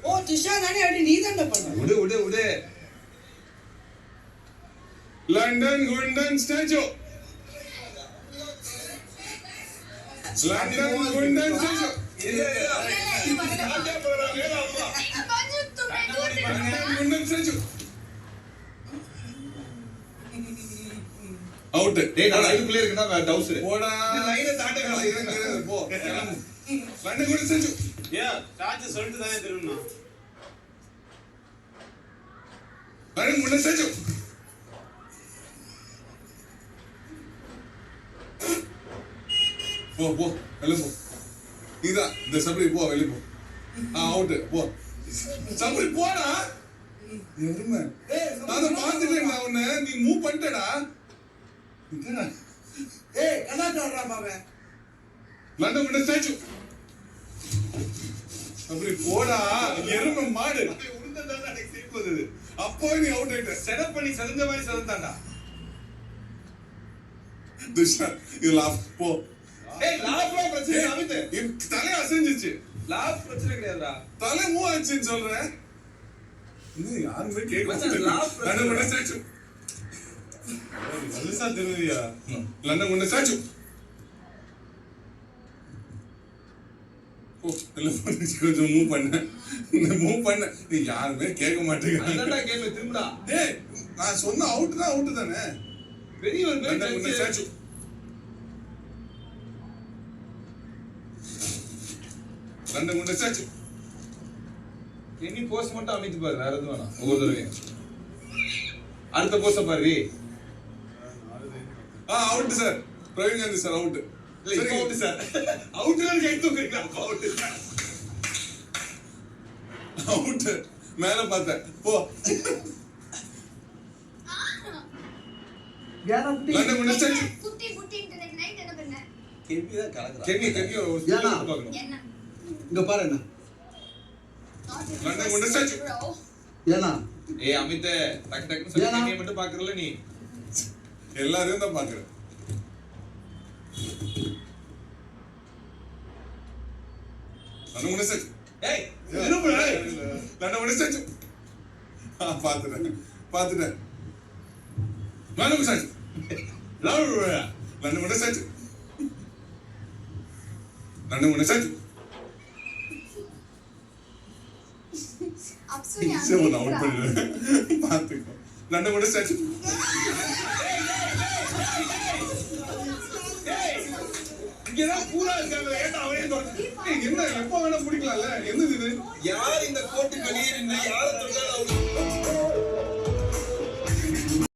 ஓ திஷா நானே அடி நீ தான் பண்ண விடு லண்டன் குண்டன் ஸ்டாச்சு லண்டன் குண்டன் ஸ்டாச்சு குண்டன் ஸ்டாச்சு அவுட் டேய் நான் லைனுக்குள்ளே இருக்கேன்னா டவுஸ் போடா லைனை தாண்டகல இறங்கு போ லண்டன் குண்டன் ஸ்டாச்சு ஏ சார்ஜ் சொல்லிட்டு தானே திரும்பணும் லண்டன் குண்டன் ஸ்டாச்சு போ வெளிய போ இதா இந்த சபரி போ வெளிய போ அவுட் போ சபரி போடா எருமை நான் பாத்துட்டேன் நான் உன்னை நீ மூவ் பண்ணிட்டடா இதடா கலாட்டாடா பாவே லண்டன் விட ஸ்டாச்சு சபரி போடா எருமை மாடு உருண்டதா எனக்கு சேப்பது அப்போ நீ அவுட் ஆயிட்ட செட்டப் பண்ணி சதஞ்ச மாதிரி சதந்தாடா துஷா யூ லாஃப் போ ஏய் லாஃப் பிரச்சனை அமித் என் தலை அசஞ்சிச்சு லாஃப் பிரச்சனை கிடையாதுடா தலை மூவ் ஆச்சுன்னு சொல்றேன் இது யாருமே கேட்க மாட்டாங்க லண்டன் கொண்ட ஸ்டாச்சு வலுசா தெரியுதியா லண்டன் கொண்ட ஸ்டாச்சு ஓ டெலிஃபோன் கொஞ்சம் மூவ் பண்ண நீ யாருமே கேட்க மாட்டேங்க அடடா கேம் திரும்படா டேய் நான் சொன்ன அவுட் தானே பெரிய ஒரு லண்டன் கொண்ட ஸ்டாச்சு லண்டன் கொண்ட ஸ்டாச்சு நீ போஸ்ட் மட்டும் அமைத்து பாரு வேற எதுவும் வேணாம் ஒவ்வொரு தடவையும் அடுத்த போஸ்ட பாரு out sir Praveen Gandhi sir out சரி அவுட் சார் அவுட்ல கை தூக்குறீங்க அவுட் மேல பார்த்தேன் போ லண்டன் கொண்ட ஸ்டாச்சு குட்டி இன்னைக்கு நைட் என்ன பண்ண கெவி தான் கலக்குறா கெவி ஒரு பார்க்கணும் என்ன இங்க பாரு என்ன லண்டன் கொண்ட ஸ்டாச்சு ஏனா ஏய் அமித் டக்கு சொல்லி நீ மட்டும் பாக்குறல நீ எல்லாரையும் தான் பாக்குற லண்டன் கொண்ட ஸ்டாச்சு ஏய் இருபு லண்டன் கொண்ட ஸ்டாச்சு பாத்துட்டேன் லண்டன் கொண்ட ஸ்டாச்சு லண்டன் கொண்ட ஸ்டாச்சு லண்டன் கொண்ட ஸ்டாச்சு அப்சோயா அவுட் பண்ணிடுறேன் பாத்துக்கோ லண்டன் கொண்ட ஸ்டாச்சு இங்கதான் பூரா இருக்காங்க ஏட்டா அவனே என்ன எப்ப வேணா பிடிக்கலாம்ல என்னது இது யார்